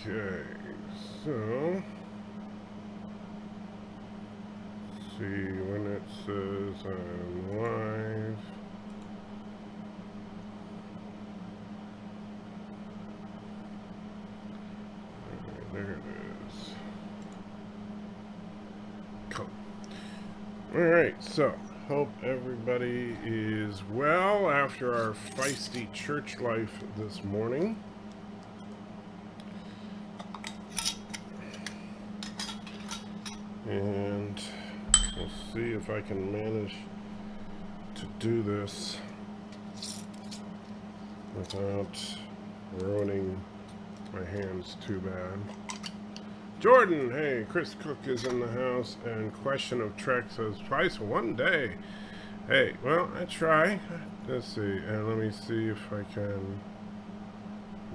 Okay, so see when it says I'm live. There it is. Cool. All right, so hope everybody is well after our feisty church life this morning. And we'll see if I can manage to do this without ruining my hands too bad. Jordan, hey, Chris Cook is in the house, and Question of Trek says twice one day. Hey, well, I try. Let's see, and let me see if I can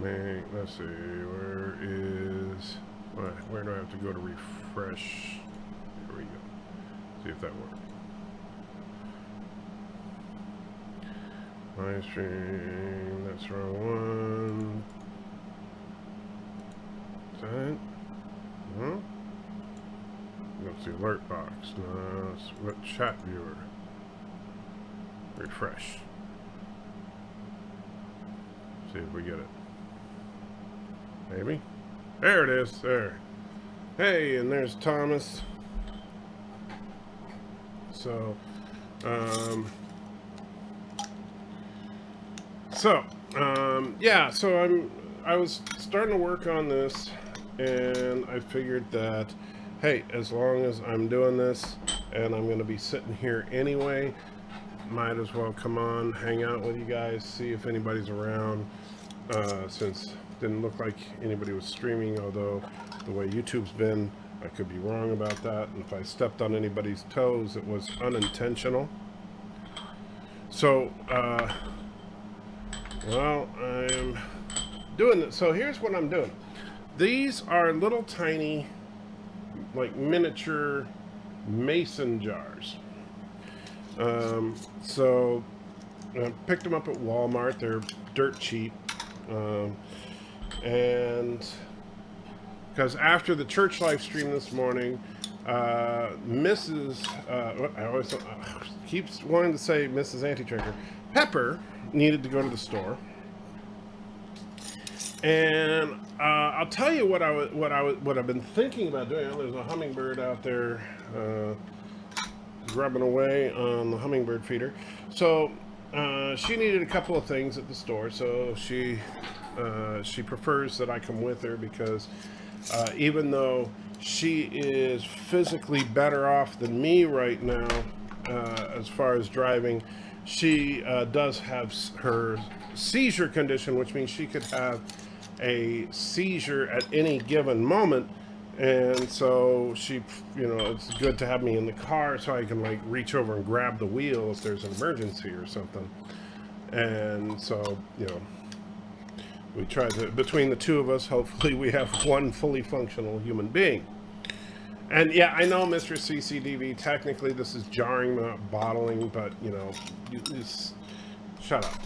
make, let's see, where do I have to go to refresh? Here we go. See if that works. Live stream, that's wrong one. Is that it? No? Let's see, alert box. No, what chat viewer? Refresh. See if we get it. Maybe? There it is, there. Hey, and there's Thomas. So, yeah, so I was starting to work on this, and I figured that, hey, as long as I'm doing this, and I'm going to be sitting here anyway, might as well come on, hang out with you guys, see if anybody's around, since it didn't look like anybody was streaming, although the way YouTube's been, I could be wrong about that, and if I stepped on anybody's toes, it was unintentional. So, well, I'm doing this. So here's what I'm doing. These are little tiny, like miniature mason jars. So I picked them up at Walmart. They're dirt cheap. And because after the church live stream this morning, Mrs. I always keeps wanting to say Mrs. Anti-Tracker, Pepper needed to go to the store. And I'll tell you what I've been thinking about doing. There's a hummingbird out there grubbing away on the hummingbird feeder. So she needed a couple of things at the store. So she prefers that I come with her because even though she is physically better off than me right now as far as driving, she does have her seizure condition, which means she could have a seizure at any given moment, and so she, it's good to have me in the car so I can like reach over and grab the wheel if there's an emergency or something. And so, we try to, between the two of us, hopefully we have one fully functional human being. And yeah, I know, Mr. CCDV, technically this is jarring, not bottling, but you just shut up.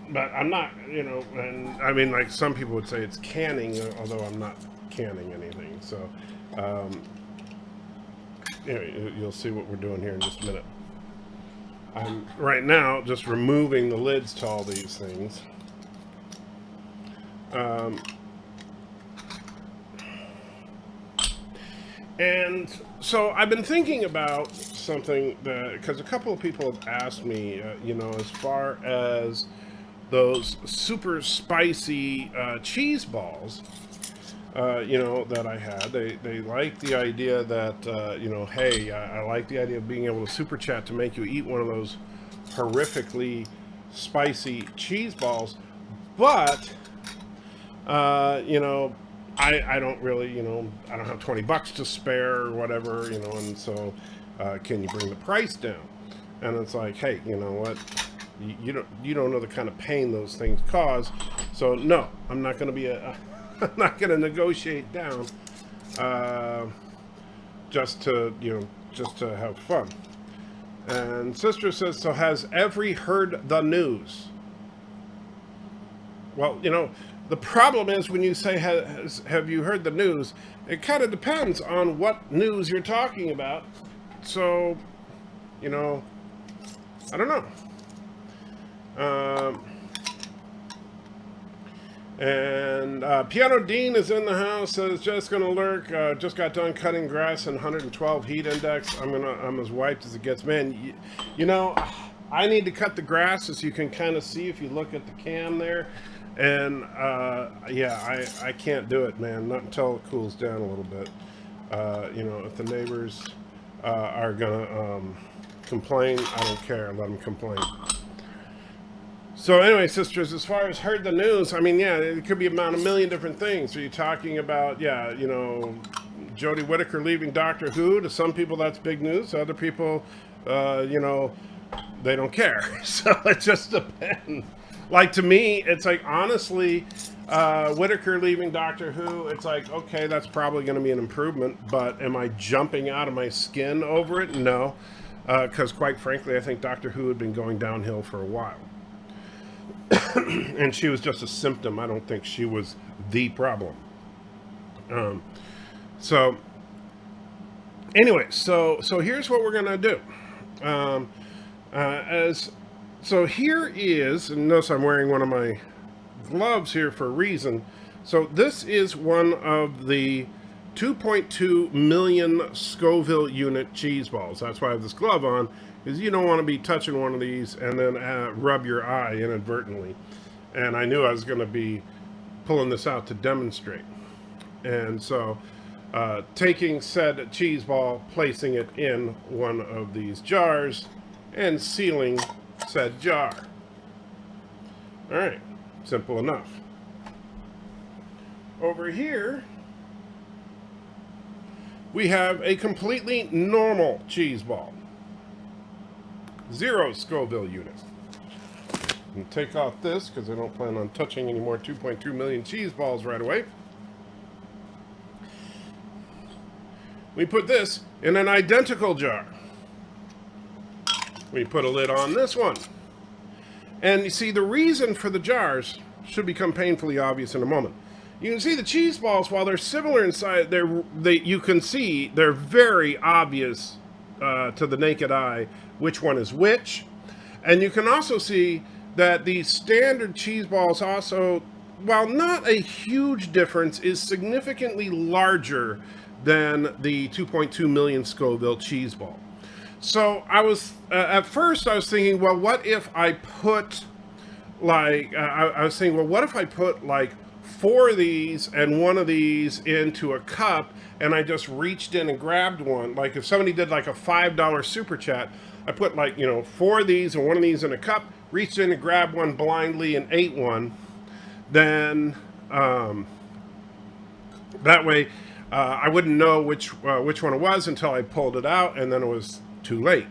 But I'm not, and I mean, like some people would say it's canning, although I'm not canning anything. So, you'll see what we're doing here in just a minute. I'm right now just removing the lids to all these things. And so I've been thinking about something that, because a couple of people have asked me, as far as those super spicy cheese balls, that I had. They like the idea that, hey, I like the idea of being able to super chat to make you eat one of those horrifically spicy cheese balls. But, I don't really, I don't have $20 to spare or whatever, and so can you bring the price down? And it's like, hey, you know what? You don't know the kind of pain those things cause. So no, I'm not going to be I'm not going to negotiate down just to have fun. And Sister says, so has every heard the news? Well, the problem is when you say, have you heard the news? It kind of depends on what news you're talking about. So, I don't know. And Piano Dean is in the house. Says just gonna lurk. Just got done cutting grass and 112 heat index. I'm as wiped as it gets. Man, I need to cut the grass, as you can kind of see if you look at the cam there. And yeah, I can't do it, man. Not until it cools down a little bit. If the neighbors are gonna complain, I don't care. Let them complain. So anyway, sisters, as far as heard the news, I mean, yeah, it could be about a million different things. Are you talking about, Jodie Whittaker leaving Doctor Who? To some people, that's big news. To other people, they don't care. So it just depends. Like, to me, it's like, honestly, Whittaker leaving Doctor Who, it's like, okay, that's probably going to be an improvement, but am I jumping out of my skin over it? No, because quite frankly, I think Doctor Who had been going downhill for a while. And she was just a symptom. I don't think she was the problem. So anyway, so here's what we're gonna do. So here is, and notice I'm wearing one of my gloves here for a reason. So this is one of the 2.2 million Scoville unit cheese balls. That's why I have this glove on, is you don't want to be touching one of these and then rub your eye inadvertently. And I knew I was going to be pulling this out to demonstrate. And so taking said cheese ball, placing it in one of these jars, and sealing said jar. All right, simple enough. Over here, we have a completely normal cheese ball. 0 Scoville units. And take off this because I don't plan on touching any more 2.2 million cheese balls right away. We put this in an identical jar. We put a lid on this one. And you see, the reason for the jars should become painfully obvious in a moment. You can see the cheese balls, while they're similar inside, you can see they're very obvious to the naked eye which one is which. And you can also see that the standard cheese balls also, while not a huge difference, is significantly larger than the 2.2 million Scoville cheese ball. So I was, at first I was thinking, well, what if I put like, I was thinking, well, what if I put like 4 of these and 1 of these into a cup, and I just reached in and grabbed one. Like if somebody did like a $5 super chat, I put like, 4 of these and 1 of these in a cup, reached in and grabbed one blindly and ate one. Then that way I wouldn't know which one it was until I pulled it out, and then it was too late,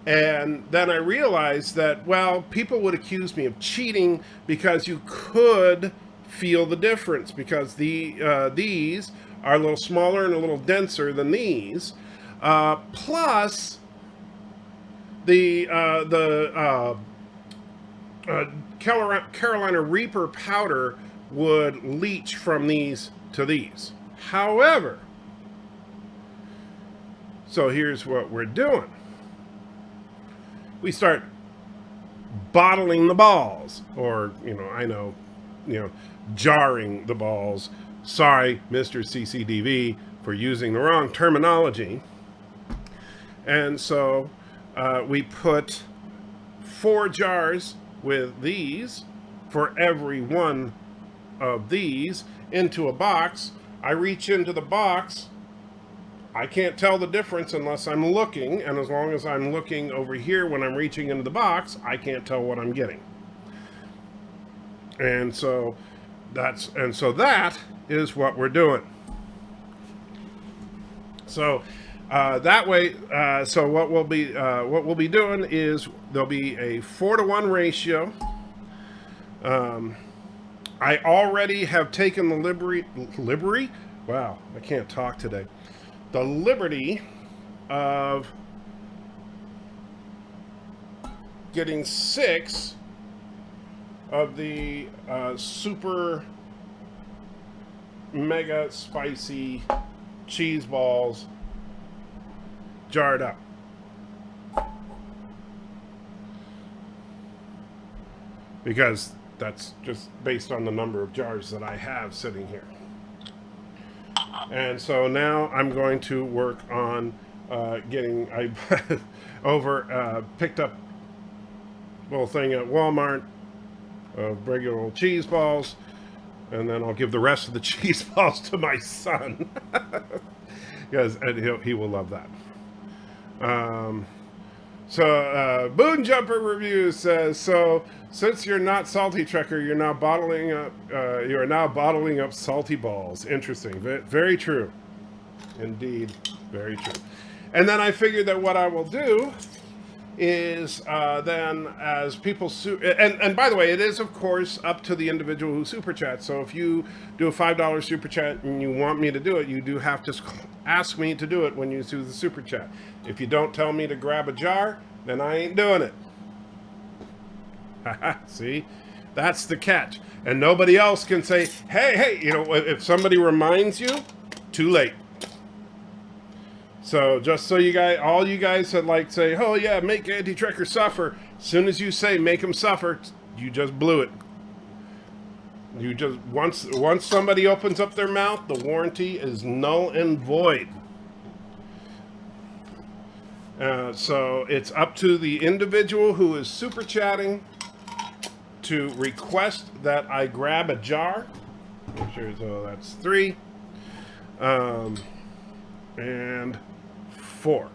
And then I realized that, well, people would accuse me of cheating because you could feel the difference, because these are a little smaller and a little denser than these. Plus, the Carolina Reaper powder would leach from these to these. However, so here's what we're doing. We start bottling the balls, or, jarring the balls. Sorry, Mr. CCDV, for using the wrong terminology. And so we put 4 jars with these for every one of these into a box. I reach into the box. I can't tell the difference unless I'm looking, and as long as I'm looking over here when I'm reaching into the box, I can't tell what I'm getting. And so that is what we're doing. So that way, so what we'll be doing is there'll be a 4-to-1 ratio. I already have taken the liberty. Wow, I can't talk today. The liberty of getting 6 of the super mega spicy cheese balls jarred up. Because that's just based on the number of jars that I have sitting here. And so now I'm going to work on getting, I picked up a little thing at Walmart of regular old cheese balls, and then I'll give the rest of the cheese balls to my son. Because he will love that. Boon Jumper Review says, so since you're not Salty Trekker, you're now bottling up. You are now bottling up salty balls. Interesting. Very true. Indeed, very true. And then I figured that what I will do is then as people and by the way, it is of course up to the individual who super chats. So if you do a $5 super chat and you want me to do it, you do have to ask me to do it when you do the super chat. If you don't tell me to grab a jar, then I ain't doing it. See, that's the catch. And nobody else can say, hey, you know, if somebody reminds you, too late. So just so you guys, all you guys that like say, oh yeah, make anti-trekker suffer. As soon as you say make them suffer, you just blew it. You just once somebody opens up their mouth, the warranty is null and void. So it's up to the individual who is super chatting to request that I grab a jar. Make sure, so that's 3. And 4.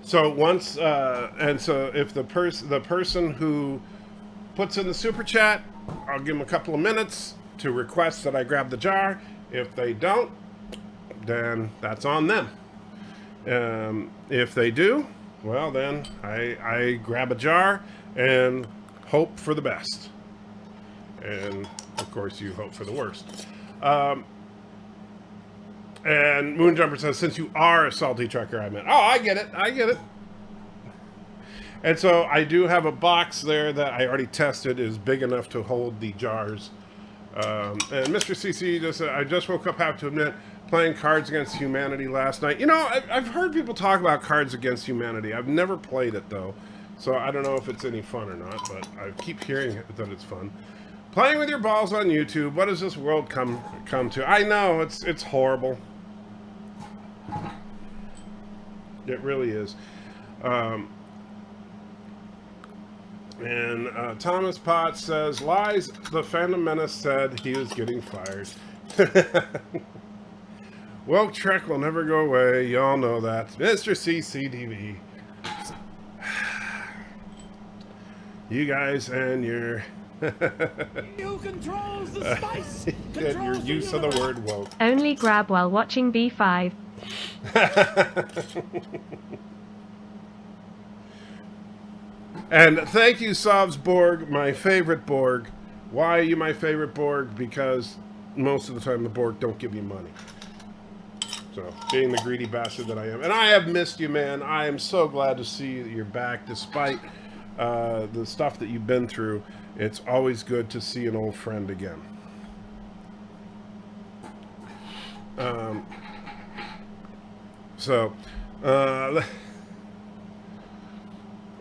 So once, and so if the person who puts in the super chat, I'll give them a couple of minutes to request that I grab the jar. If they don't, then that's on them. If they do, well then I grab a jar and hope for the best. And of course you hope for the worst. And Moonjumper says, since you are a Salty Trekker, I meant. Oh, I get it. And so I do have a box there that I already tested is big enough to hold the jars. And Mr. CC just said, I just woke up, have to admit, playing Cards Against Humanity last night. You know, I've heard people talk about Cards Against Humanity. I've never played it, though. So I don't know if it's any fun or not, but I keep hearing that it's fun. Playing with your balls on YouTube. What does this world come to? I know, it's horrible. It really is. And Thomas Potts says, lies, the Phantom Menace said he was getting fired. Woke Trek will never go away. Y'all know that. Mr. CCTV. You guys and your... Who controls the spice? And your use of the word woke. Only grab while watching B5. And thank you, Sovsborg, my favorite Borg. Why are you my favorite Borg? Because most of the time the Borg don't give you money. So, being the greedy bastard that I am. And I have missed you, man. I am so glad to see that you're back despite the stuff that you've been through. It's always good to see an old friend again.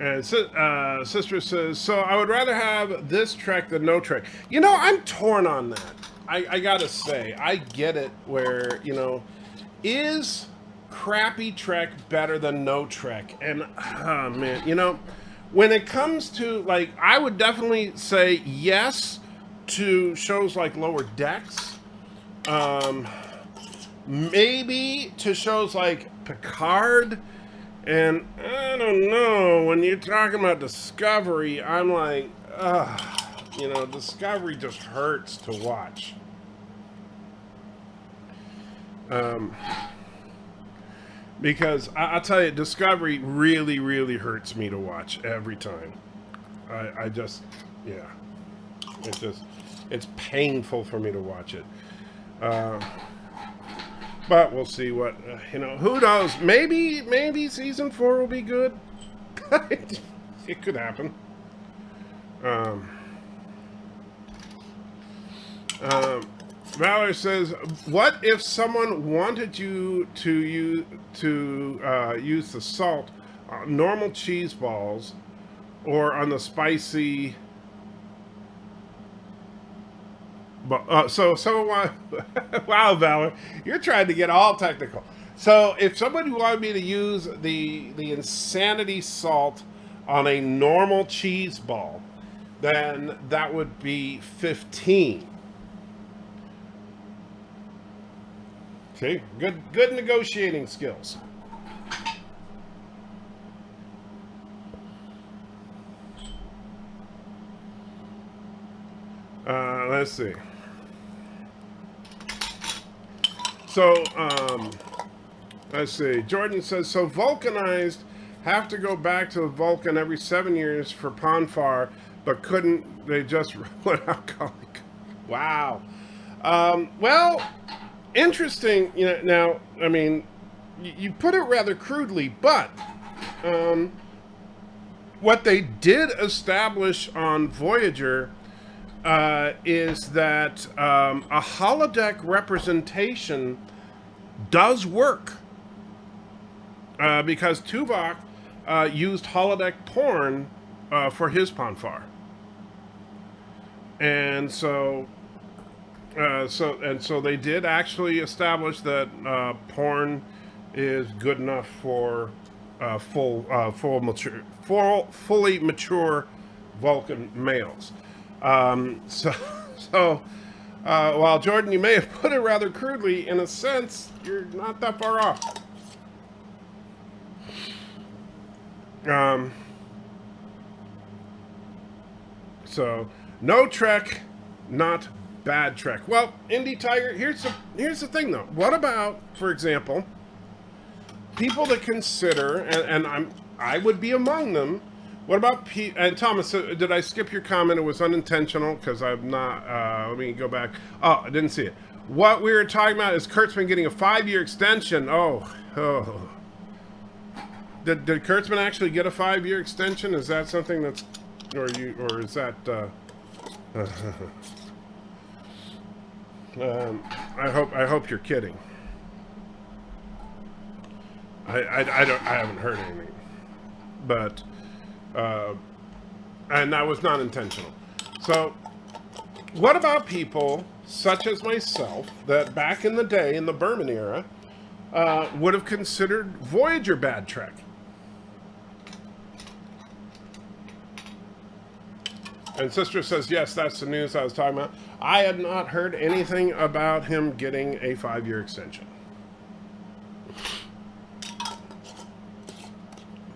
And Sister says, so I would rather have this Trek than no Trek. You know, I'm torn on that. I gotta say, I get it where, you know, is crappy Trek better than no Trek? And, oh man, you know, when it comes to, like, I would definitely say yes to shows like Lower Decks. Maybe to shows like Picard. And I don't know, when you're talking about Discovery, I'm like, you know, Discovery just hurts to watch. Because I'll tell you, Discovery really, really hurts me to watch every time. I just, yeah, it's painful for me to watch it. But we'll see what, you know, who knows? Maybe season 4 will be good. It could happen. Valor says, "What if someone wanted you to use the salt on normal cheese balls or on the spicy?" But so wow, Valor, you're trying to get all technical. So if somebody wanted me to use the insanity salt on a normal cheese ball, then that would be 15. See, good negotiating skills. Let's see. So, let's see. Jordan says, so vulcanized have to go back to the Vulcan every 7 years for Ponfar, but couldn't they just run alcoholic? Wow. Well, interesting. You know, now, I mean, you put it rather crudely, but what they did establish on Voyager is that a holodeck representation does work because Tuvok used holodeck porn for his Ponfar, and so they did actually establish that porn is good enough for fully mature Vulcan males. While Jordan, you may have put it rather crudely, in a sense, you're not that far off. So no Trek, not bad Trek. Well, Indie Tiger, here's the thing though. What about, for example, people that consider, and I would be among them. What about and Thomas? Did I skip your comment? It was unintentional because I'm not. Let me go back. Oh, I didn't see it. What we were talking about is Kurtzman getting a 5-year extension. Oh. Did Kurtzman actually get a 5-year extension? Is that something that's, or is that? I hope you're kidding. I haven't heard anything, but. And that was not intentional. So, what about people such as myself that back in the day, in the Berman era, would have considered Voyager bad Trek? And Sister says, yes, that's the news I was talking about. I had not heard anything about him getting a 5-year extension.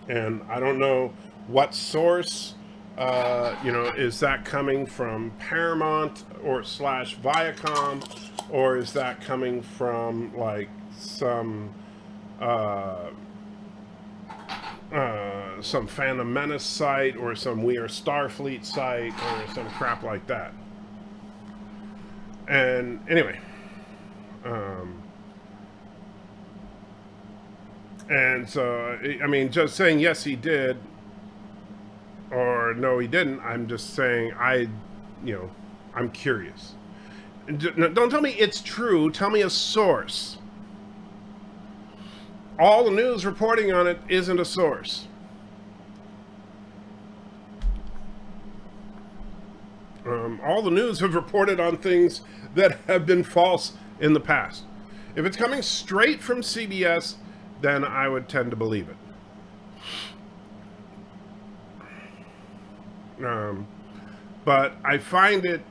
And I don't know what source, is that coming from Paramount or / Viacom, or is that coming from like some Phantom Menace site or some We Are Starfleet site or some crap like that? And anyway, and so I mean, just saying yes, he did. Or no, he didn't. I'm just saying I'm curious. Don't tell me it's true. Tell me a source. All the news reporting on it isn't a source. All the news have reported on things that have been false in the past. If it's coming straight from CBS, then I would tend to believe it. But I find it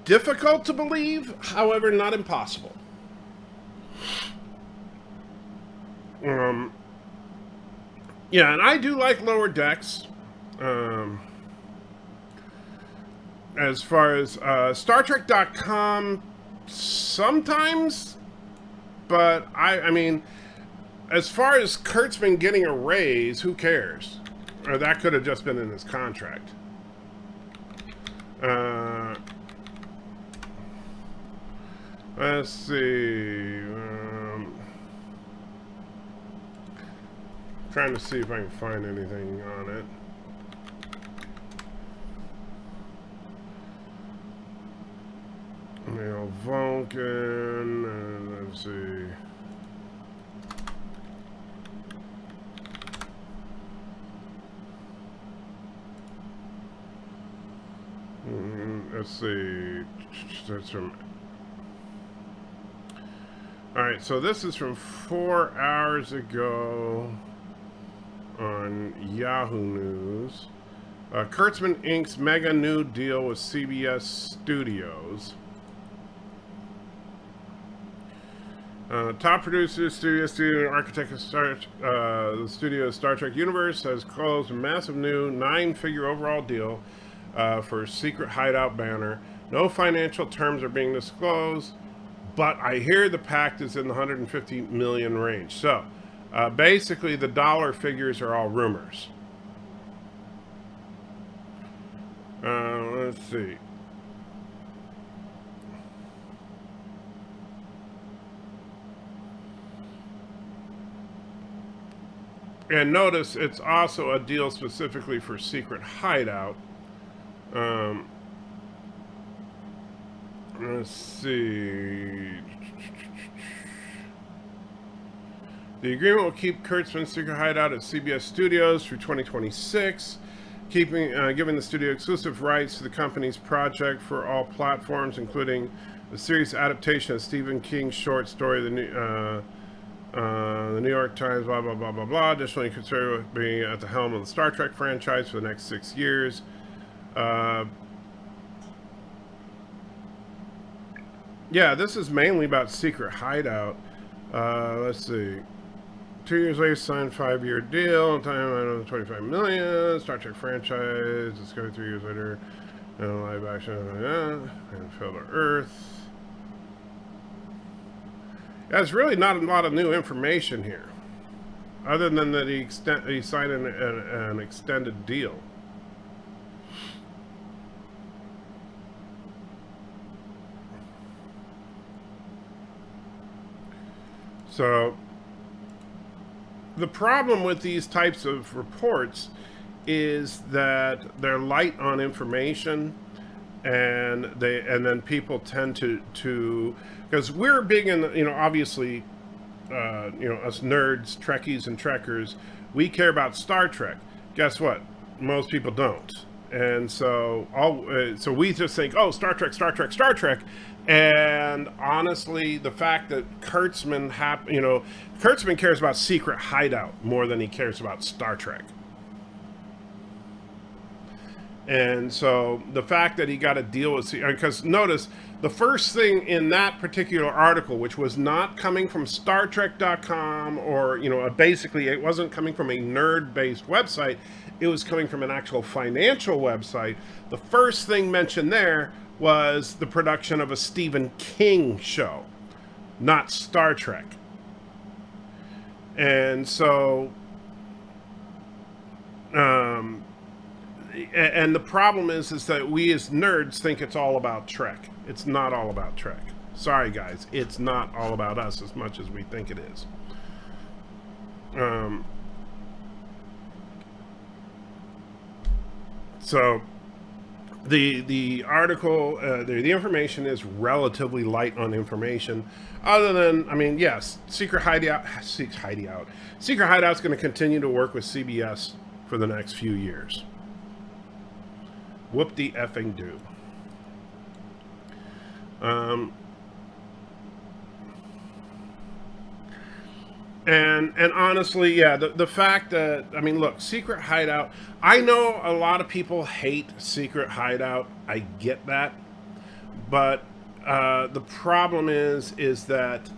difficult to believe, however, not impossible. Yeah, and I do like Lower Decks. As far as StarTrek.com, sometimes, but I mean, as far as Kurtzman getting a raise, who cares? Or that could have just been in his contract. Let's see. Trying to see if I can find anything on it. Vulcan, let's see. Let's see. That's from. All right, so this is from 4 hours ago on Yahoo News. Kurtzman Inc.'s mega new deal with CBS Studios. Top producer, studio architect of the studio's Star Trek universe has closed a massive new 9-figure overall deal for Secret Hideout banner. No financial terms are being disclosed, but I hear the pact is in the 150 million range. So basically the dollar figures are all rumors. Let's see. And notice it's also a deal specifically for Secret Hideout. Let's see. The agreement will keep Kurtzman's Secret Hideout at CBS Studios through 2026, giving the studio exclusive rights to the company's project for all platforms, including the series adaptation of Stephen King's short story, the New York Times, blah, blah, blah, blah, blah. Additionally, consider being at the helm of the Star Trek franchise for the next 6 years. Yeah, this is mainly about Secret Hideout. Let's see. 2 years later, signed 5-year deal. Time 25 million. Star Trek franchise. Discovered 3 years later. Live action. And fell to Earth. Yeah, there's really not a lot of new information here, other than that he signed an extended deal. So the problem with these types of reports is that they're light on information, and then people tend to because we're big in, obviously, us nerds, Trekkies and Trekkers, we care about Star Trek. Guess what? Most people don't. And so so we just think, oh, Star Trek, Star Trek, Star Trek. And honestly, the fact that Kurtzman Kurtzman cares about Secret Hideout more than he cares about Star Trek. And so the fact that he got a deal with, because notice the first thing in that particular article, which was not coming from StarTrek.com or, basically it wasn't coming from a nerd-based website, it was coming from an actual financial website. The first thing mentioned there was the production of a Stephen King show, not Star Trek. And so, and the problem is that we as nerds think it's all about Trek. It's not all about Trek. Sorry, guys. It's not all about us as much as we think it is. So the article, the information is relatively light on information. Other than, yes, Secret Hideout's going to continue to work with CBS for the next few years. Whoop-de-effing do. And honestly, yeah, the fact that, look, Secret Hideout, I know a lot of people hate Secret Hideout. I get that. But the problem is that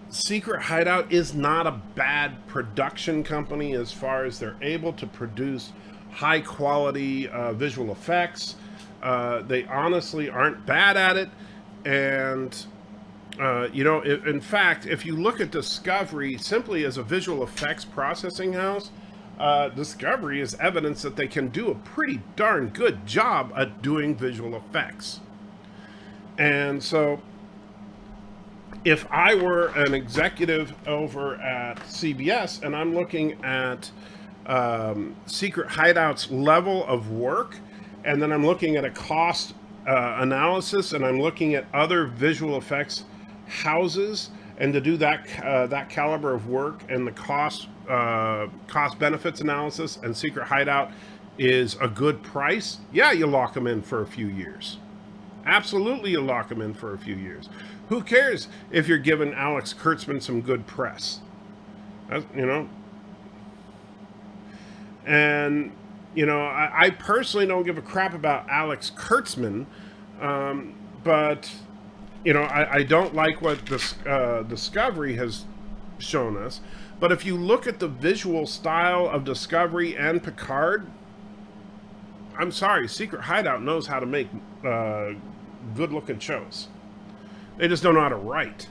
Secret Hideout is not a bad production company as far as they're able to produce high quality visual effects. They honestly aren't bad at it. And in fact, if you look at Discovery simply as a visual effects processing house, Discovery is evidence that they can do a pretty darn good job at doing visual effects. And so if I were an executive over at CBS and I'm looking at Secret Hideout's level of work, and then I'm looking at a cost analysis, and I'm looking at other visual effects houses, and to do that that caliber of work and the cost benefits analysis, and Secret Hideout is a good price, yeah, you lock them in for a few years. Absolutely, you lock them in for a few years. Who cares if you're giving Alex Kurtzman some good press? You know? And, you know, I personally don't give a crap about Alex Kurtzman, but, you know, I don't like what this Discovery has shown us. But if you look at the visual style of Discovery and Picard, I'm sorry, Secret Hideout knows how to make good-looking shows. They just don't know how to write.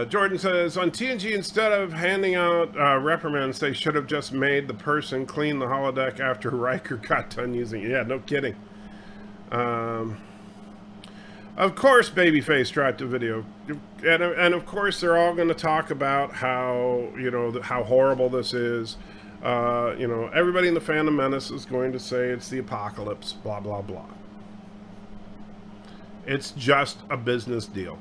Jordan says, on TNG, instead of handing out reprimands, they should have just made the person clean the holodeck after Riker got done using it. Yeah, no kidding. Of course, Babyface dropped a video. And of course, they're all going to talk about how, you know, how horrible this is. You know, everybody in the Phantom Menace is going to say it's the apocalypse, blah, blah, blah. It's just a business deal.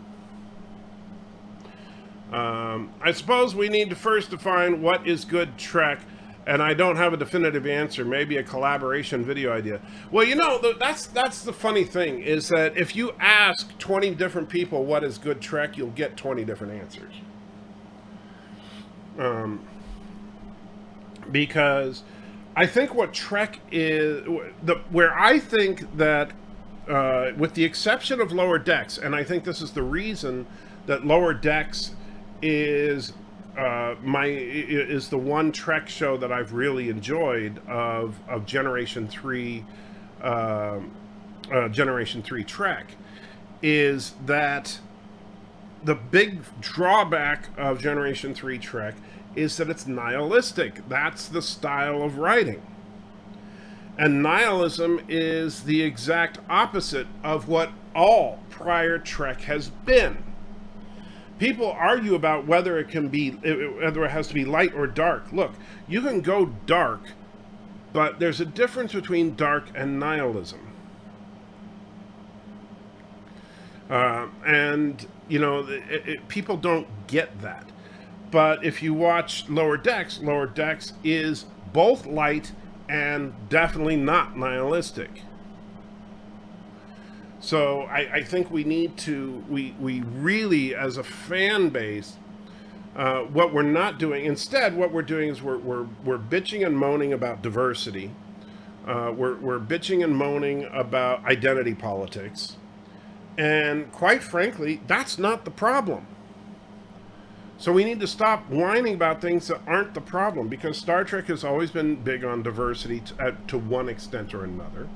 I suppose we need to first define what is good Trek, and I don't have a definitive answer. Maybe a collaboration video idea. Well, you know, that's the funny thing, is that if you ask 20 different people what is good Trek, you'll get 20 different answers. Because I think what Trek is, where I think that, with the exception of Lower Decks, and I think this is the reason that Lower Decks is the one Trek show that I've really enjoyed of Generation 3 Trek, is that the big drawback of Generation 3 Trek is that it's nihilistic. That's the style of writing. And nihilism is the exact opposite of what all prior Trek has been. People argue about whether it has to be light or dark. Look, you can go dark, but there's a difference between dark and nihilism. And, you know, people don't get that. But if you watch Lower Decks is both light and definitely not nihilistic. So I think we need to, we really, as a fan base, what we're not doing, instead what we're doing is we're bitching and moaning about diversity. We're bitching and moaning about identity politics. And quite frankly, that's not the problem. So we need to stop whining about things that aren't the problem, because Star Trek has always been big on diversity to one extent or another.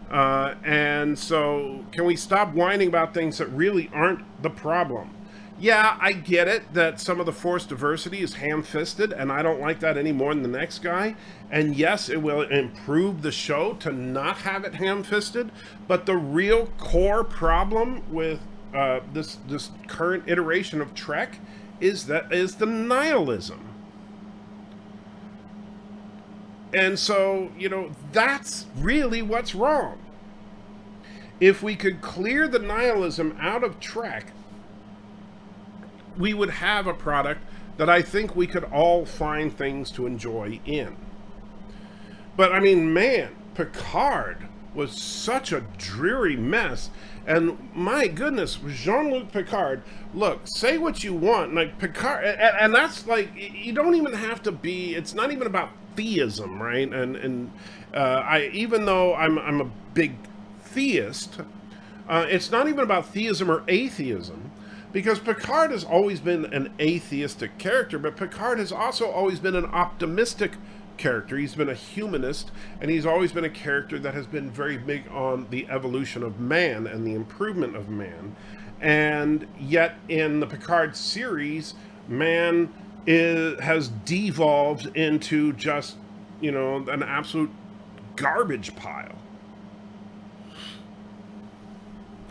And so can we stop whining about things that really aren't the problem? Yeah, I get it that some of the forced diversity is ham-fisted, and I don't like that any more than the next guy. And yes, it will improve the show to not have it ham-fisted, but the real core problem with this current iteration of Trek is the nihilism. And so, you know, that's really what's wrong. If we could clear the nihilism out of Trek, we would have a product that I think we could all find things to enjoy in. But I mean, man, Picard was such a dreary mess. And my goodness, Jean-Luc Picard, look, say what you want, like Picard, and that's like, you don't even have to be, it's not even about theism, right? And even though I'm a big theist, it's not even about theism or atheism, because Picard has always been an atheistic character, but Picard has also always been an optimistic character. He's been a humanist, and he's always been a character that has been very big on the evolution of man and the improvement of man. And yet in the Picard series, man has devolved into just, you know, an absolute garbage pile.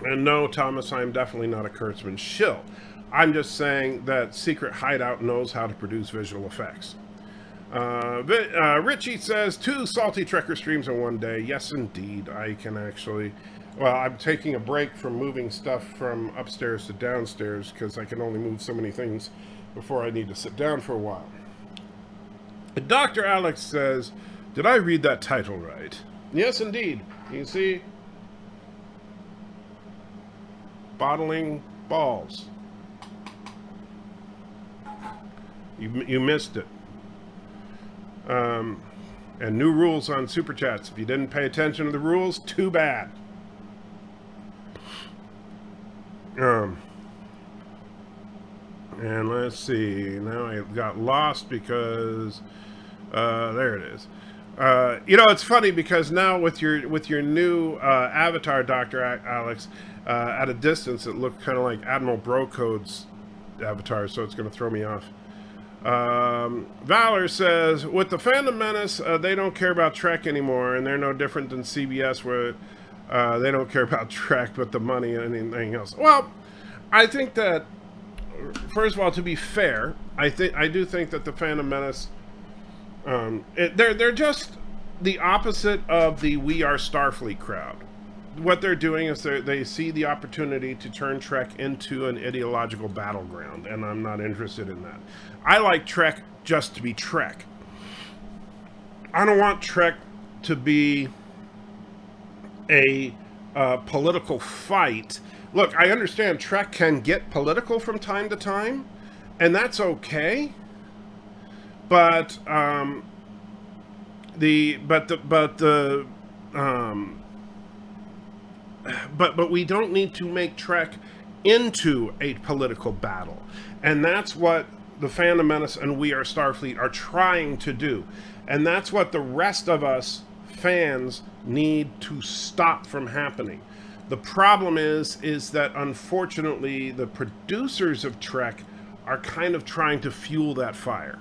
And no, Thomas, I'm definitely not a Kurtzman shill. I'm just saying that Secret Hideout knows how to produce visual effects. Richie says, 2 salty Trekker streams in one day. Yes, indeed. I can actually... Well, I'm taking a break from moving stuff from upstairs to downstairs because I can only move so many things before I need to sit down for a while. Dr. Alex says, did I read that title right? Yes, indeed. You see? Bottling balls. You missed it. And new rules on Super Chats. If you didn't pay attention to the rules, too bad. And let's see. Now I got lost because there it is. It's funny because now with your new avatar, Dr. Alex, at a distance it looked kind of like Admiral Brocode's avatar, so it's going to throw me off. Valor says, with the Phantom Menace, they don't care about Trek anymore, and they're no different than CBS, where they don't care about Trek but the money and anything else. Well, I think that, first of all, to be fair, I do think that the Phantom Menace, they're just the opposite of the We Are Starfleet crowd. What they're doing is they see the opportunity to turn Trek into an ideological battleground, and I'm not interested in that. I like Trek just to be Trek. I don't want Trek to be a political fight. Look, I understand Trek can get political from time to time, and that's okay. But But we don't need to make Trek into a political battle. And that's what the Phantom Menace and We Are Starfleet are trying to do. And that's what the rest of us fans need to stop from happening. The problem is that unfortunately the producers of Trek are kind of trying to fuel that fire.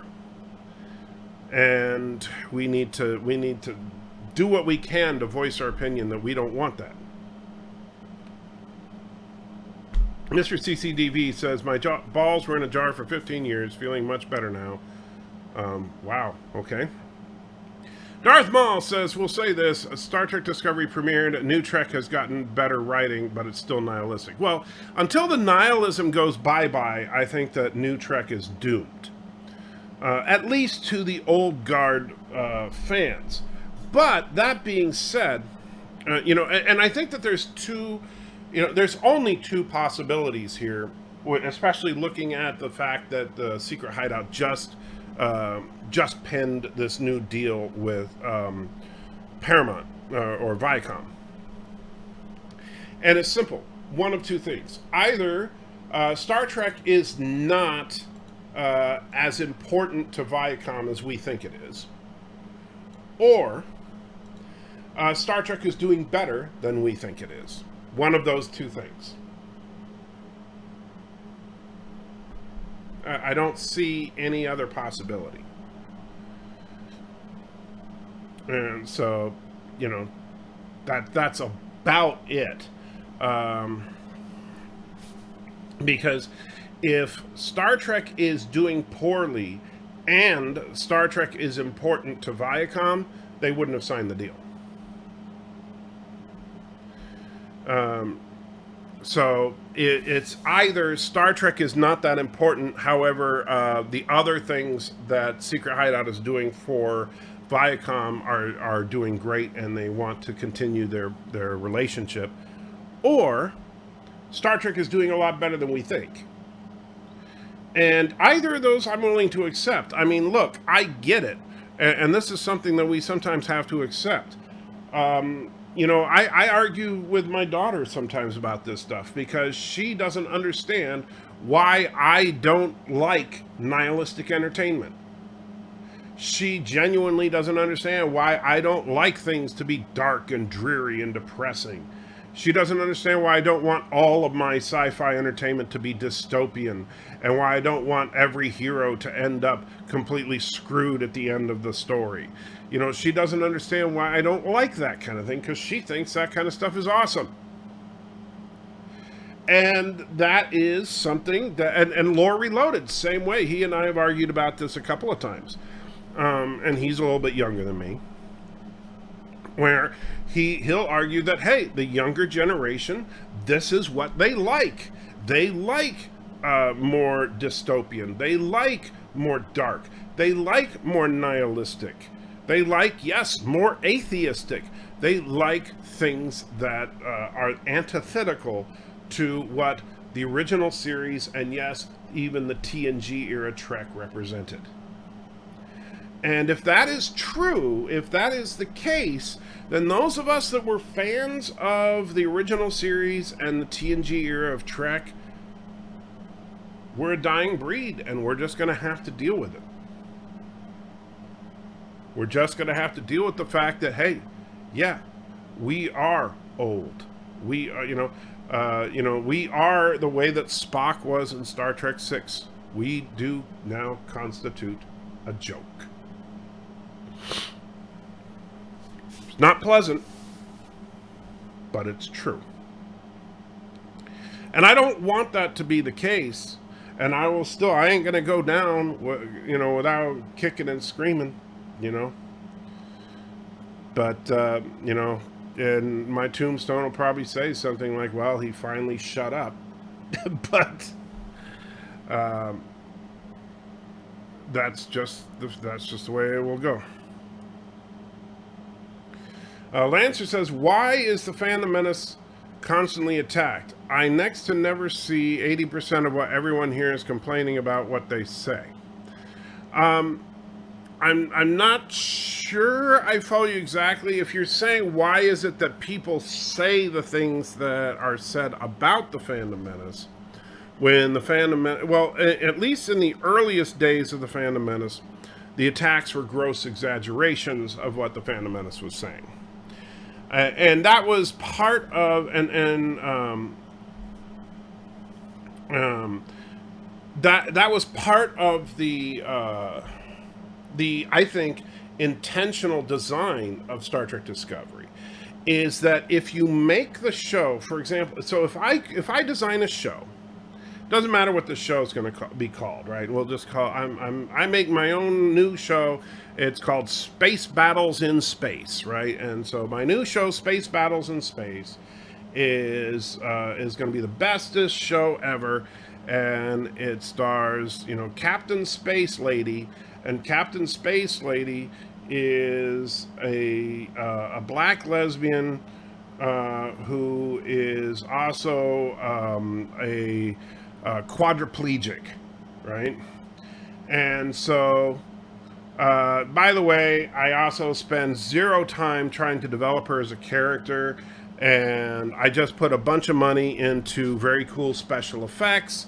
And we need to do what we can to voice our opinion that we don't want that. Mr. CCDV says, my balls were in a jar for 15 years, feeling much better now. Wow, okay. Darth Maul says, we'll say this, Star Trek Discovery premiered, New Trek has gotten better writing, but it's still nihilistic. Well, until the nihilism goes bye-bye, I think that New Trek is doomed. At least to the old guard fans. But, that being said, and I think that there's there's only 2 possibilities here, especially looking at the fact that the Secret Hideout just penned this new deal with Paramount or Viacom. And it's simple. One of 2 things. Either Star Trek is not as important to Viacom as we think it is, or Star Trek is doing better than we think it is. One of those 2 things. I don't see any other possibility. And so, that's about it. Because if Star Trek is doing poorly and Star Trek is important to Viacom, they wouldn't have signed the deal. So it's either Star Trek is not that important, however, the other things that Secret Hideout is doing for Viacom are doing great and they want to continue their relationship, or Star Trek is doing a lot better than we think. And either of those I'm willing to accept. I mean, look, I get it. And this is something that we sometimes have to accept. I argue with my daughter sometimes about this stuff because she doesn't understand why I don't like nihilistic entertainment. She genuinely doesn't understand why I don't like things to be dark and dreary and depressing. She doesn't understand why I don't want all of my sci-fi entertainment to be dystopian, and why I don't want every hero to end up completely screwed at the end of the story. She doesn't understand why I don't like that kind of thing, because she thinks that kind of stuff is awesome. And that is something that, and Lore Reloaded, same way. He and I have argued about this a couple of times. And he's a little bit younger than me. Where he'll argue that, hey, the younger generation, this is what they like. They like more dystopian. They like more dark. They like more nihilistic. They like, yes, more atheistic. They like things that are antithetical to what the original series and, yes, even the TNG era Trek represented. And if that is true, if that is the case, then those of us that were fans of the original series and the TNG era of Trek, we're a dying breed, and we're just going to have to deal with it. We're just going to have to deal with the fact that, hey, yeah, we are old. We are, we are the way that Spock was in Star Trek VI. We do now constitute a joke. It's not pleasant, but it's true. And I don't want that to be the case. And I ain't going to go down, without kicking and screaming, But, and my tombstone will probably say something like, well, he finally shut up. But that's just the way it will go. Lancer says, why is the Phantom Menace constantly attacked? I next to never see 80% of what everyone here is complaining about what they say. I'm not sure I follow you exactly. If you're saying why is it that people say the things that are said about the Phantom Menace, when the Phantom Menace, well, at least in the earliest days of the Phantom Menace, the attacks were gross exaggerations of what the Phantom Menace was saying. And that was part of, that was part of the I think intentional design of Star Trek Discovery, is that if you make the show, for example, so if I design a show, doesn't matter what the show is going to be called, right? We'll just call I make my own new show. It's called Space Battles in Space, right? And so my new show, Space Battles in Space, is going to be the bestest show ever, and it stars, Captain Space Lady, and Captain Space Lady is a black lesbian who is also a quadriplegic, right? And so, by the way, I also spend zero time trying to develop her as a character, and I just put a bunch of money into very cool special effects,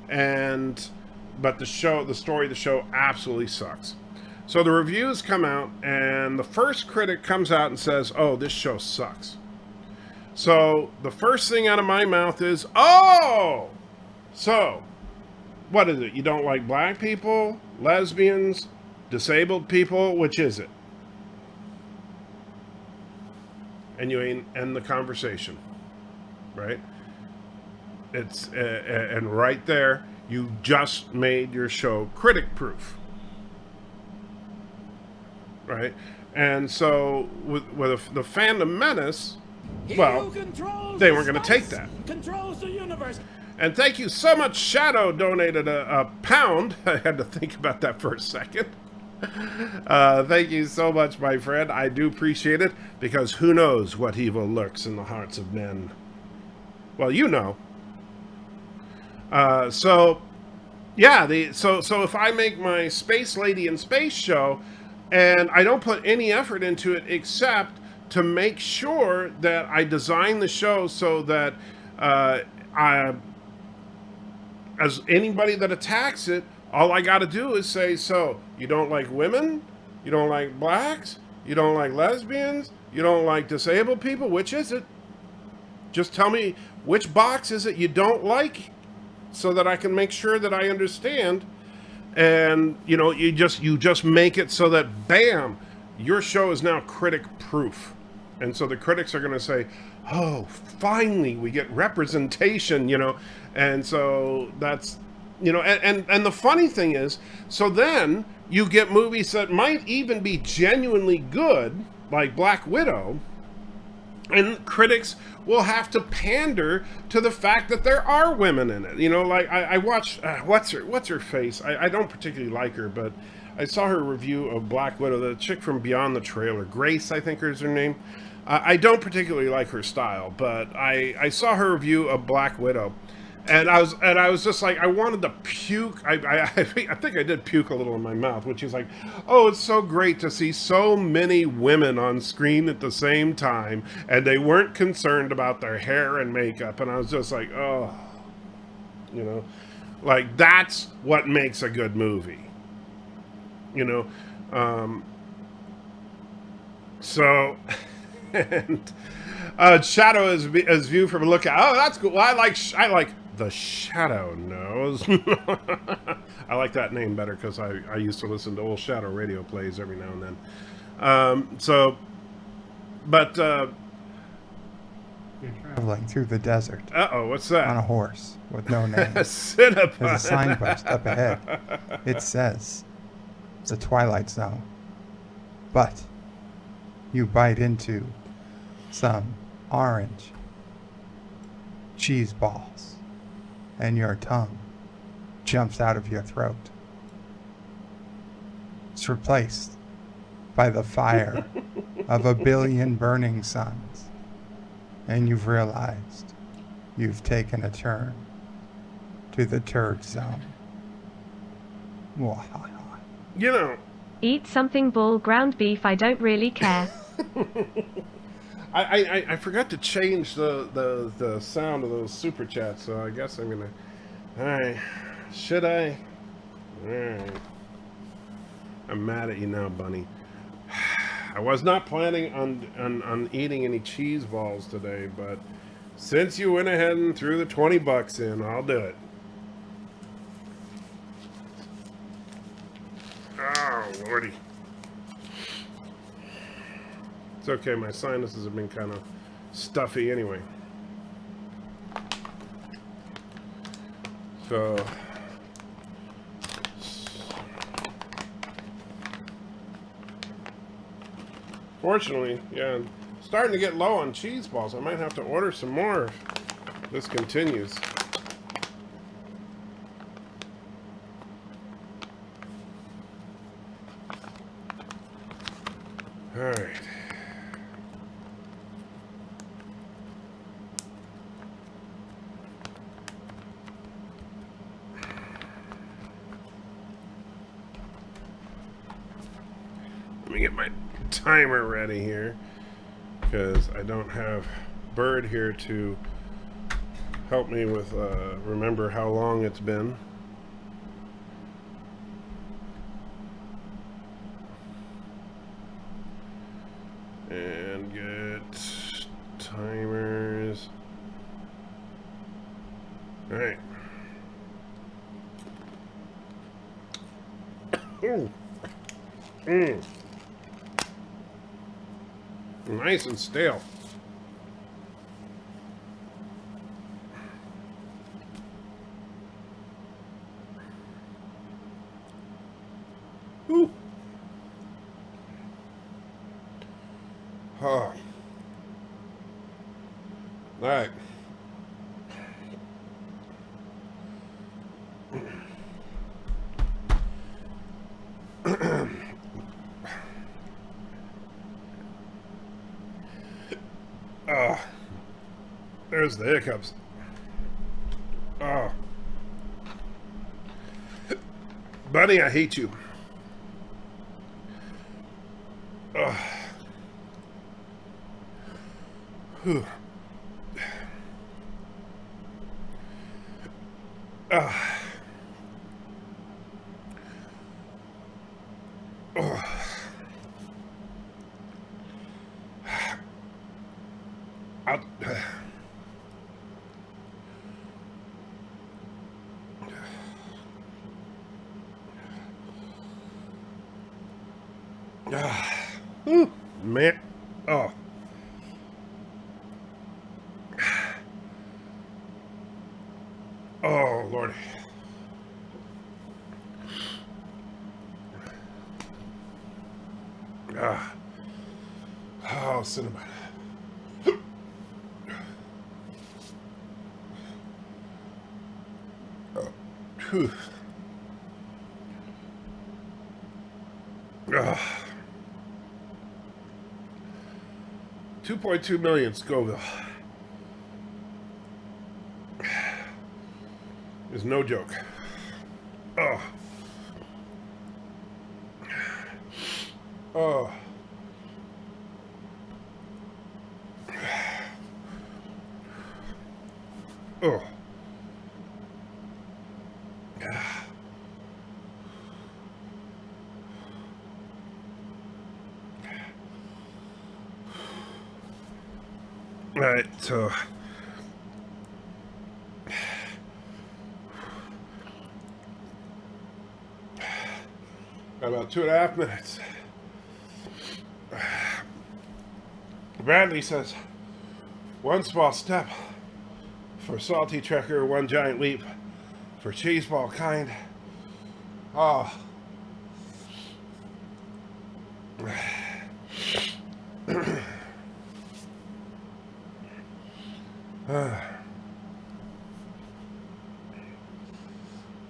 but the story of the show absolutely sucks. So the reviews come out, and the first critic comes out and says, oh, this show sucks. So the first thing out of my mouth is, oh, so what is it? You don't like black people, lesbians, disabled people? Which is it? And you end the conversation, right? It's and right there, you just made your show critic-proof, right? And so with the Phantom Menace, well, they weren't going to take that. Controls the universe. And thank you so much. Shadow donated a pound. I had to think about that for a second. Thank you so much, my friend. I do appreciate it, because who knows what evil lurks in the hearts of men. Well, you know. So if I make my Space Lady in Space show, and I don't put any effort into it except to make sure that I design the show so that as anybody that attacks it, all I got to do is say, so, you don't like women? You don't like blacks? You don't like lesbians? You don't like disabled people? Which is it? Just tell me, which box is it you don't like, so that I can make sure that I understand. And, you just make it so that, bam, your show is now critic-proof. And so the critics are going to say, oh, finally we get representation, you know. And so that's, you know, and the funny thing is, so then you get movies that might even be genuinely good, like Black Widow, and critics will have to pander to the fact that there are women in it. You know, like I watched, what's her face? I don't particularly like her, but I saw her review of Black Widow, the chick from Beyond the Trailer, Grace, I think is her name. I don't particularly like her style, but I saw her review of Black Widow, and I was just like, I wanted to puke. I think I did puke a little in my mouth, which is like, oh, it's so great to see so many women on screen at the same time, and they weren't concerned about their hair and makeup, and I was just like, oh, you know, like that's what makes a good movie. You know, so, and Shadow is viewed from a lookout. Oh, that's cool. Well, I like the Shadow knows. I like that name better because I used to listen to old Shadow radio plays every now and then. But you're traveling through the desert. What's that? On a horse with no name. There's a signpost up ahead. It says, the Twilight Zone. But you bite into some orange cheese balls and your tongue jumps out of your throat. It's replaced by the fire of a billion burning suns, and you've realized you've taken a turn to the turd zone. You know, Eat something bull ground beef, I don't really care. I forgot to change the sound of those super chats, so I guess I'm gonna. Alright. Should I? Alright. I'm mad at you now, Bunny. I was not planning on eating any cheese balls today, but since you went ahead and threw the $20 in, I'll do it. Oh, Lordy. It's okay, my sinuses have been kind of stuffy anyway. So, fortunately, yeah, I'm starting to get low on cheese balls. I might have to order some more if this continues. All right. Let me get my timer ready here because I don't have Bird here to help me with remember how long it's been. And get timers. All right. Ooh. Nice and stale. Ooh. Oh. All right. There's the hiccups. Oh. Buddy, I hate you. Oh. Whew. Oh. Oh. Man. Oh. Oh, Lordy. Ah. Oh, cinnamon. Whew. 2.2 million Scoville. Is no joke. Oh. Oh. Oh. All right, so about 2.5 minutes. Bradley says, one small step for salty trekker, one giant leap for cheeseball kind. Oh.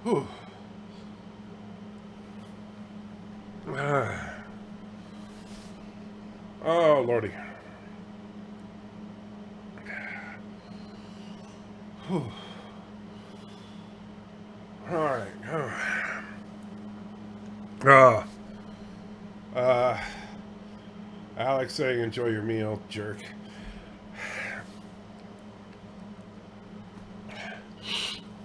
Whew. Oh, Lordy. Whew. All right. Alex saying, enjoy your meal, jerk.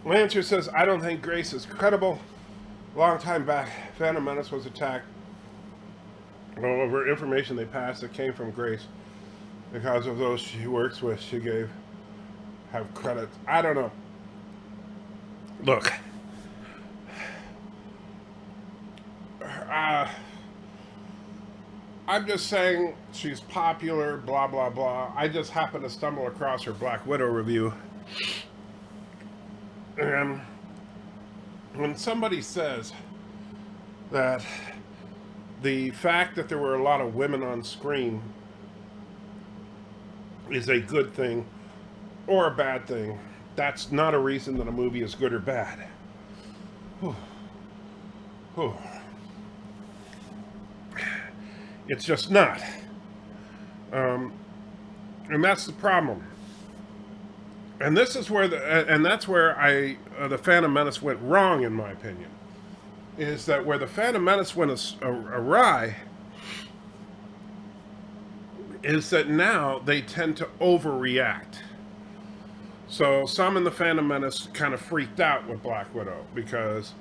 Lancer says, I don't think Grace is credible. Long time back, Phantom Menace was attacked over information they passed that came from Grace. Because of those she works with, she have credit. I don't know. Look. I'm just saying she's popular, blah, blah, blah. I just happened to stumble across her Black Widow review. And when somebody says that the fact that there were a lot of women on screen is a good thing or a bad thing, that's not a reason that a movie is good or bad. Whew. Whew. It's just not. And that's the problem. And this is where that's where the Phantom Menace went wrong, in my opinion. Is that where the Phantom Menace went awry? Is that now they tend to overreact. So some in the Phantom Menace kind of freaked out with Black Widow because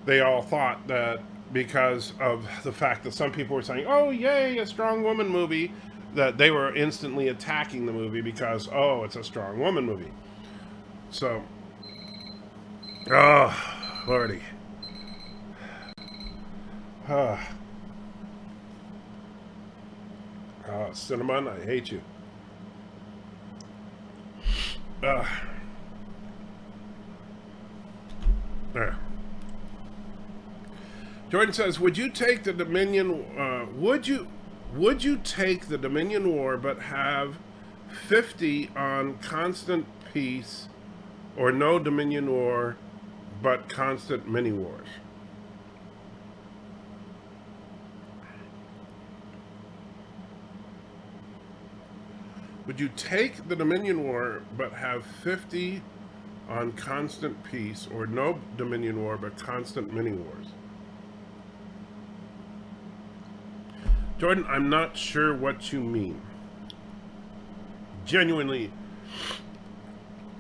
they all thought that because of the fact that some people were saying, "Oh, yay, a strong woman movie," that they were instantly attacking the movie because, oh, it's a strong woman movie. So, oh, Lordy. Oh, Cinnamon, I hate you. There. Jordan says, would you take the Dominion, would you take the Dominion War but have 50 on constant peace, or no Dominion War but constant mini-wars? Would you take the Dominion War but have 50 on constant peace, or no Dominion War but constant mini-wars? Jordan, I'm not sure what you mean. Genuinely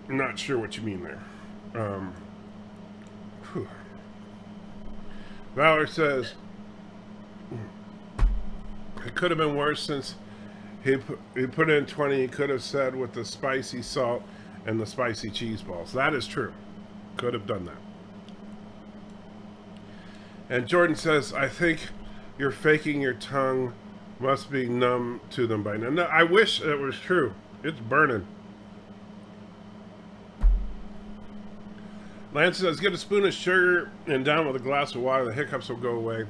not sure what you mean there. Valor says, it could have been worse since he put in 20. He could have said with the spicy salt and the spicy cheese balls. That is true. Could have done that. And Jordan says, I think you're faking your tongue. Must be numb to them by now. No, I wish it was true. It's burning. Lance says, get a spoon of sugar and down with a glass of water. The hiccups will go away.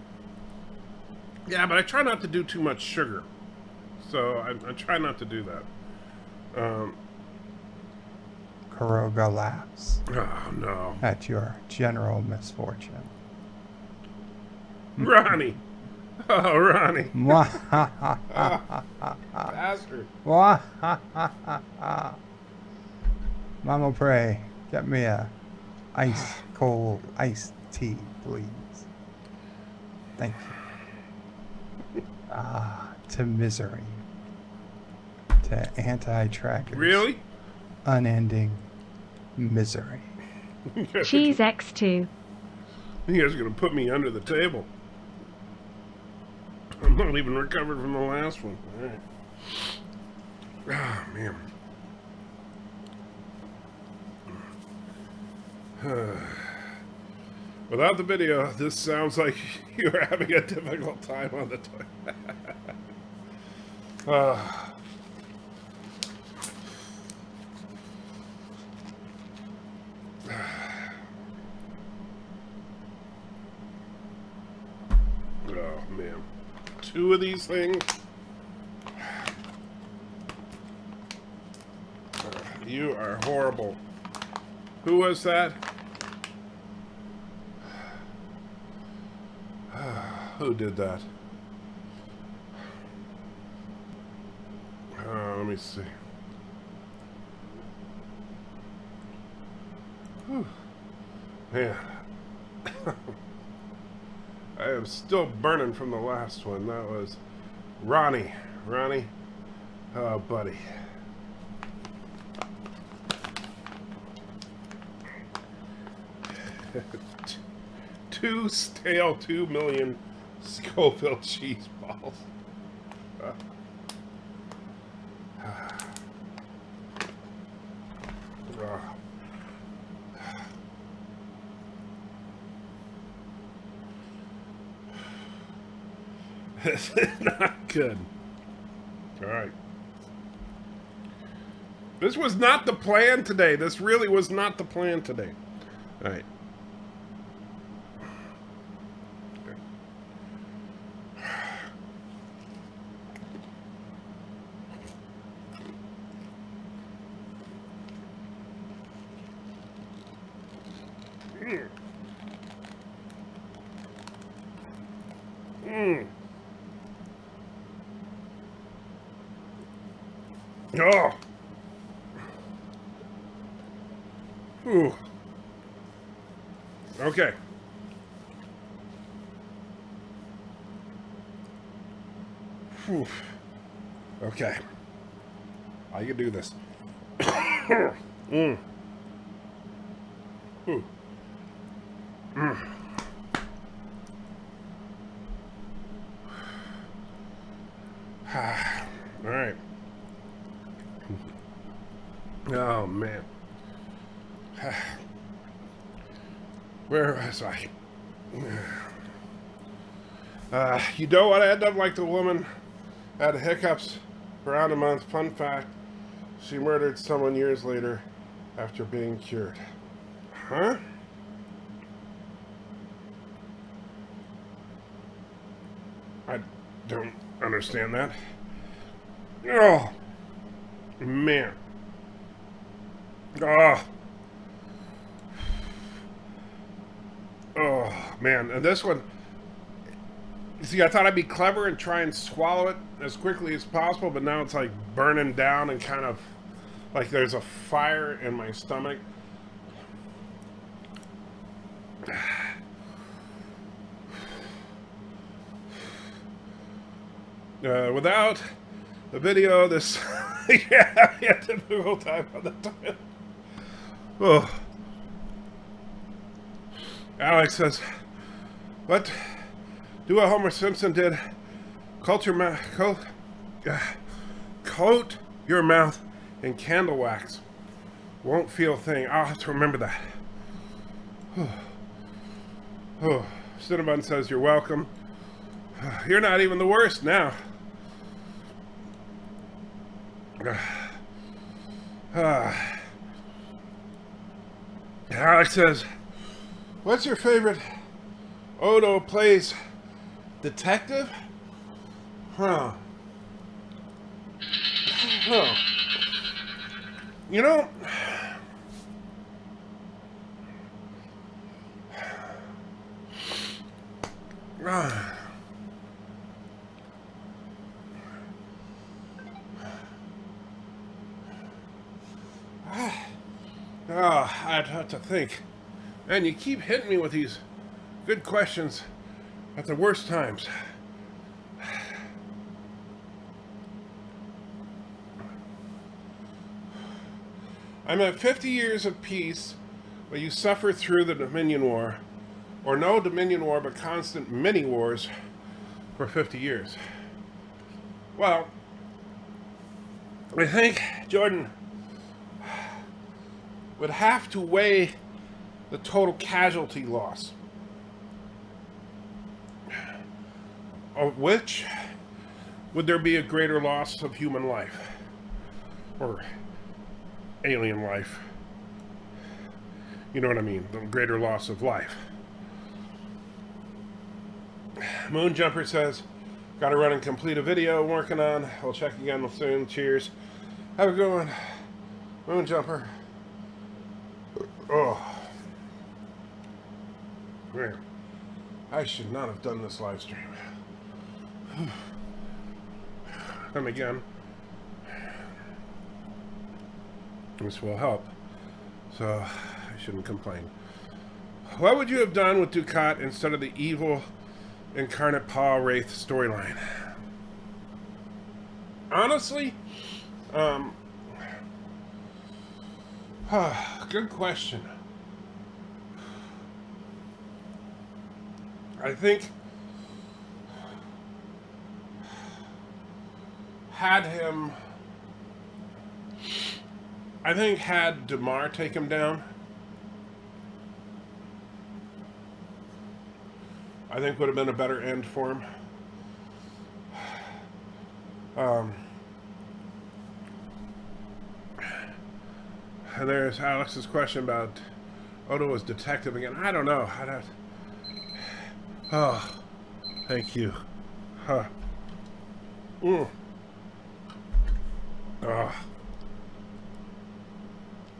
Yeah, but I try not to do too much sugar. So I try not to do that. Kuroga laughs Oh, no. at your general misfortune. Ronnie. Oh, Ronnie. Mwahahaha. Bastard. Mwahahaha. Mama Pray, get me a ice cold iced tea, please. Thank you. To misery. To anti-trackers. Really? Unending misery. Cheese X2. You guys are going to put me under the table. I'm not even recovered from the last one. All right. Oh, man. Without the video, this sounds like you're having a difficult time on the toilet. Oh, man. 2 of these things. You are horrible. Who was that? Who did that? Let me see. Whew. Man. I am still burning from the last one. That was Ronnie. Ronnie. Oh, buddy. Two stale 2 million Scoville cheese balls. This is not good. All right. This was not the plan today. This really was not the plan today. All right. Oh. Ooh. Okay. Whew. Okay. I can do this. Ooh. All right. Oh, man. Where was I? You know what? I end up like the woman had hiccups for around a month. Fun fact, she murdered someone years later after being cured. Huh? I don't understand that. Oh, man. Oh, man. And this one, see, I thought I'd be clever and try and swallow it as quickly as possible, but now it's like burning down and kind of like there's a fire in my stomach. Without the video, this yeah, I had a difficult time on the toilet. Oh. Alex says, "What do what Homer Simpson did? Coat your mouth in candle wax. Won't feel a thing." I'll have to remember that. Oh. Cinnabon says, "You're welcome. You're not even the worst now." Alex says, what's your favorite Odo plays detective? Huh. Huh. You know, I'd have to think. Man, you keep hitting me with these good questions at the worst times. I'm at 50 years of peace, but you suffer through the Dominion War, or no Dominion War, but constant mini-wars for 50 years. Well, I think Jordan would have to weigh the total casualty loss, of which would there be a greater loss of human life or alien life? You know what I mean? The greater loss of life. Moonjumper says, gotta run and complete a video I'm working on. We'll check again soon. Cheers. Have a good one. Moonjumper. Oh. Man. I should not have done this live stream. And again, this will help. So, I shouldn't complain. What would you have done with Ducat instead of the evil incarnate Paul Wraith storyline? Honestly, good question. I think had DeMar take him down, I think would have been a better end for him. And there's Alex's question about Odo as detective again. I don't know. Oh, thank you. Huh. Oh.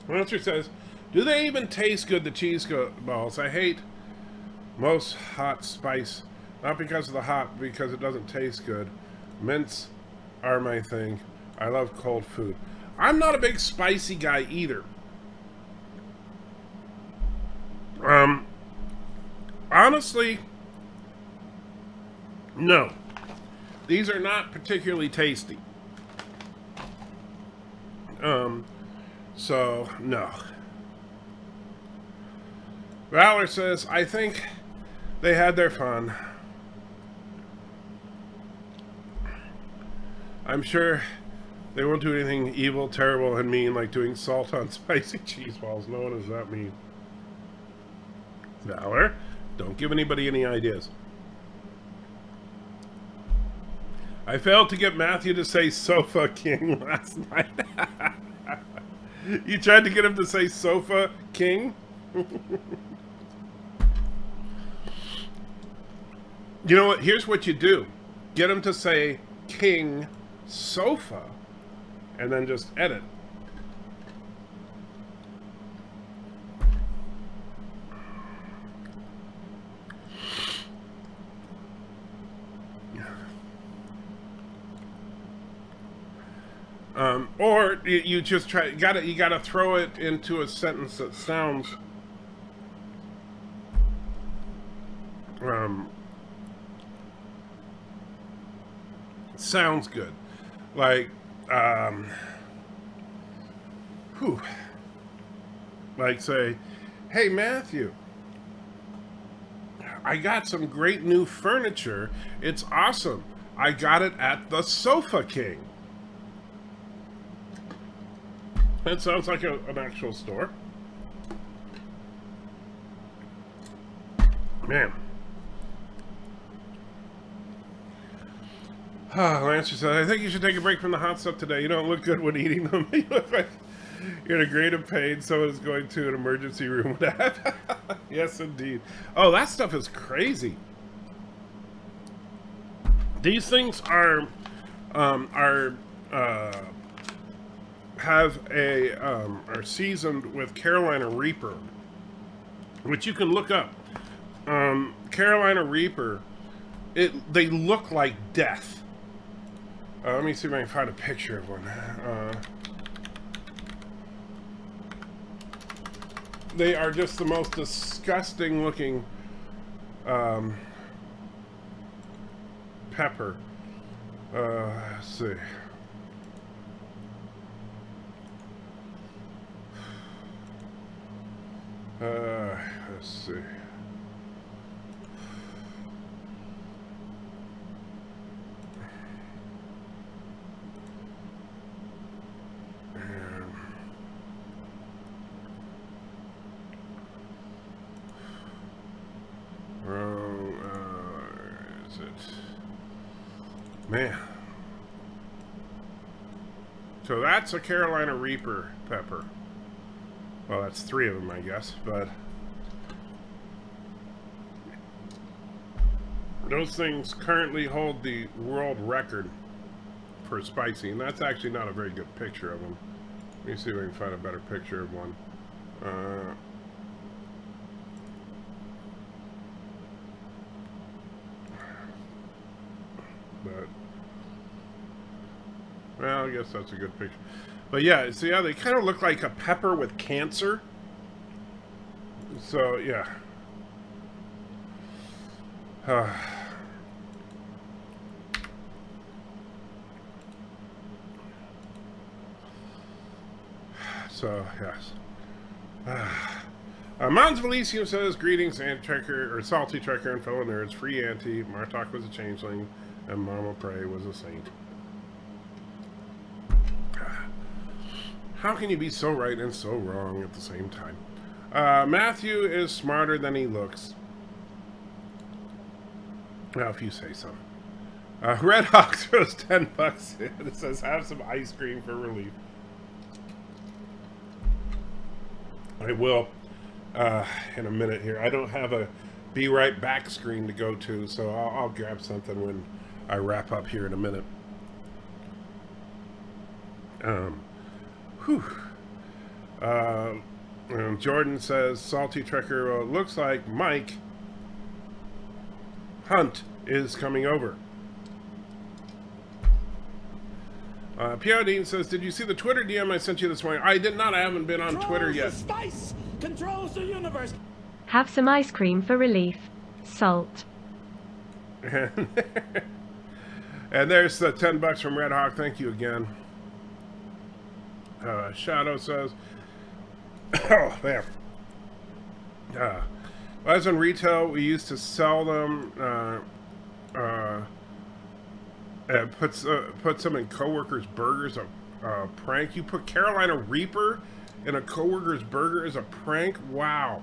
Monster says, do they even taste good, the cheese balls? I hate most hot spice. Not because of the hot, because it doesn't taste good. Mints are my thing. I love cold food. I'm not a big spicy guy either. Honestly, no. These are not particularly tasty. So, no. Valor says, I think they had their fun. I'm sure they won't do anything evil, terrible, and mean like doing salt on spicy cheese balls. No, what does that mean? Valor, don't give anybody any ideas. I failed to get Matthew to say Sofa King last night. You tried to get him to say Sofa King? You know what? Here's what you do. Get him to say King Sofa, and then just edit. Or you just try. You gotta throw it into a sentence that sounds sounds good, like like say, hey Matthew, I got some great new furniture. It's awesome. I got it at the Sofa King. That sounds like an actual store. Man. Lancer said, I think you should take a break from the hot stuff today. You don't look good when eating them. You're in a grade of pain. Someone is going to an emergency room. Yes, indeed. Oh, that stuff is crazy. These things are seasoned with Carolina Reaper, which you can look up. Carolina Reaper, they look like death. Let me see if I can find a picture of one. They are just the most disgusting looking pepper. Let's see. Let's see. Is it? Man. So that's a Carolina Reaper pepper. Well, that's 3 of them, I guess, but those things currently hold the world record for spicy, and that's actually not a very good picture of them. Let me see if I can find a better picture of one. But, well, I guess that's a good picture. But yeah, see how they kind of look like a pepper with cancer? So, yeah. So, yes. Mons Valesio says, greetings, Ant-Trekker, or Salty Trekker and fellow nerds. Free Auntie, Martok was a changeling, and Mama Prey was a saint. How can you be so right and so wrong at the same time? Matthew is smarter than he looks. Well, if you say so. Red Hawk throws $10 in. It says, have some ice cream for relief. I will in a minute here. I don't have a be right back screen to go to, so I'll grab something when I wrap up here in a minute. Jordan says, Salty Trekker, well, it looks like Mike Hunt is coming over. Pierre Dean says, did you see the Twitter DM I sent you this morning? I did not. I haven't been on Twitter yet. The spice controls the universe. Have some ice cream for relief. Salt. And there's the $10 from Red Hawk. Thank you again. Shadow says, oh, there. As in retail, we used to sell them, and put some in coworkers' burgers. A prank. You put Carolina Reaper in a coworker's burger as a prank? Wow.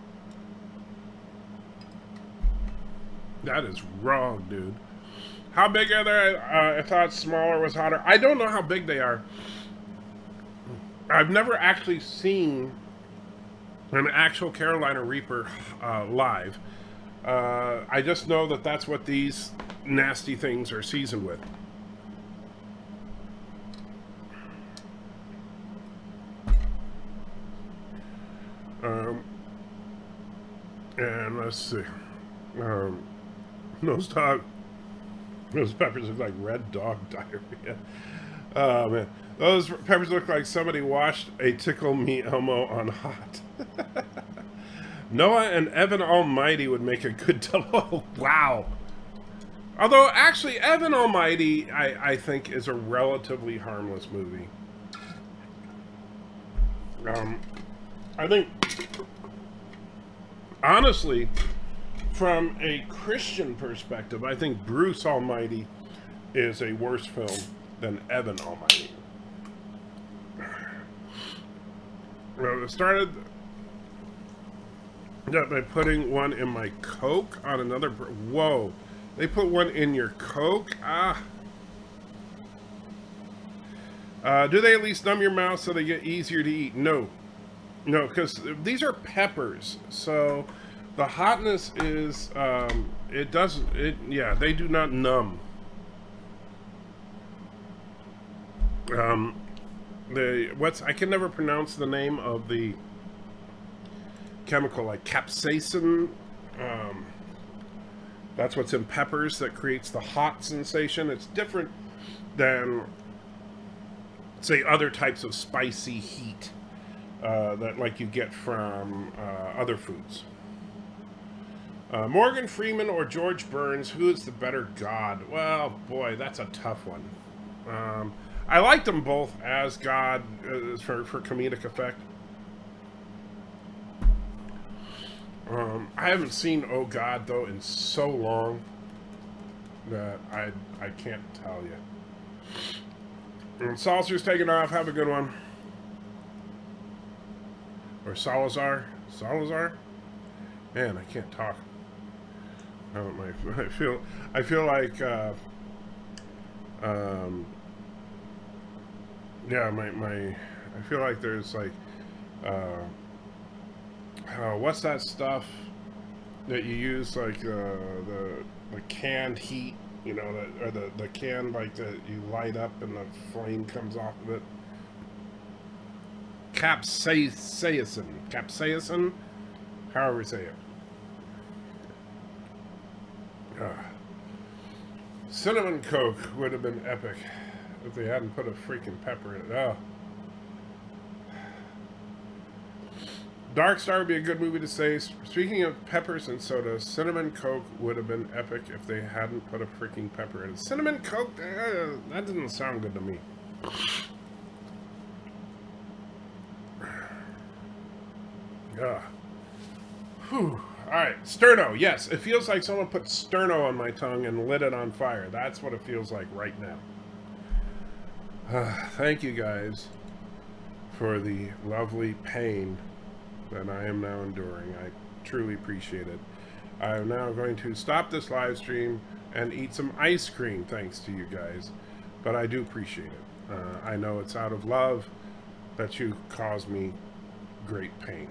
That is wrong, dude. How big are they? I thought smaller was hotter. I don't know how big they are. I've never actually seen an actual Carolina Reaper live. I just know that that's what these nasty things are seasoned with. And let's see. Those peppers look like red dog diarrhea. Oh, man. Those peppers look like somebody washed a Tickle Me Elmo on hot. Noah and Evan Almighty would make a good double. Wow. Although, actually, Evan Almighty, I think, is a relatively harmless movie. I think, honestly, from a Christian perspective, I think Bruce Almighty is a worse film than Evan Almighty. Well, it started by putting one in my Coke on another. Whoa. They put one in your Coke? Ah. Do they at least numb your mouth so they get easier to eat? No. No, because these are peppers. So the hotness is, yeah, they do not numb. I can never pronounce the name of the chemical, like capsaicin. That's what's in peppers that creates the hot sensation. It's different than, say, other types of spicy heat that like you get from other foods. Morgan Freeman or George Burns, who is the better God? Well, boy, that's a tough one. I liked them both as God for comedic effect. I haven't seen Oh God, though, in so long that I can't tell you. And Salzer's taking off. Have a good one. Or Salazar. Salazar? Man, I can't talk. I feel like yeah, I feel like there's like what's that stuff that you use, like the canned heat, you know, or the can like that you light up and the flame comes off of it. Capsaicin, however you say it. Cinnamon Coke would have been epic if they hadn't put a freaking pepper in it. Oh. Dark Star would be a good movie to say. Speaking of peppers and sodas, Cinnamon Coke would have been epic if they hadn't put a freaking pepper in it. Cinnamon Coke, that doesn't sound good to me. Whew. Alright, sterno. Yes, it feels like someone put sterno on my tongue and lit it on fire. That's what it feels like right now. Thank you guys for the lovely pain that I am now enduring. I truly appreciate it. I am now going to stop this live stream and eat some ice cream thanks to you guys. But I do appreciate it. I know it's out of love that you cause me great pain.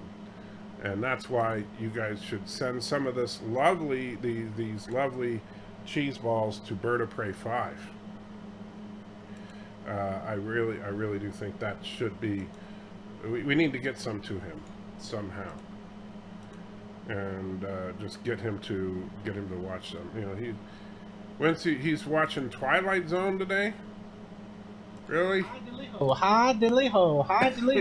And that's why you guys should send some of this lovely, these lovely cheese balls to Bird of Prey 5. I really do think that should be, we need to get some to him somehow. And just get him to watch them. You know, he's watching Twilight Zone today. Really? Hi, dilly ho, hi, dilly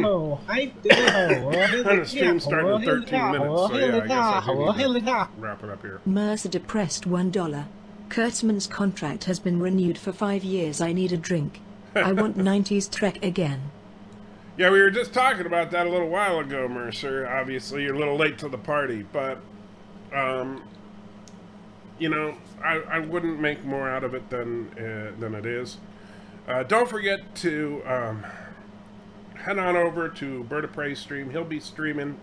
ho, hi, dilly ho. And the stream started in 13 minutes, so yeah, I guess I need to wrap it up here. Mercer depressed $1. Kurtzman's contract has been renewed for 5 years. I need a drink. I want 90s Trek again. Yeah, we were just talking about that a little while ago, Mercer. Obviously, you're a little late to the party, but, you know, I wouldn't make more out of it than it is. Don't forget to head on over to Bird of Prey's stream. He'll be streaming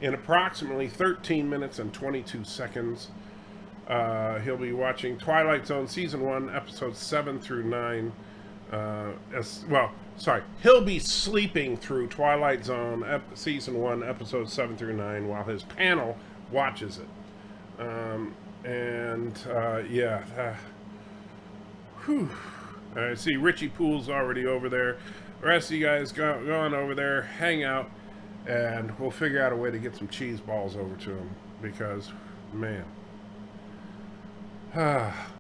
in approximately 13 minutes and 22 seconds. He'll be watching Twilight Zone Season 1, Episodes 7 through 9. He'll be sleeping through Twilight Zone Season 1, Episodes 7 through 9 while his panel watches it. Whew. I see Richie Poole's already over there. The rest of you guys go on over there, hang out, and we'll figure out a way to get some cheese balls over to him. Because, man.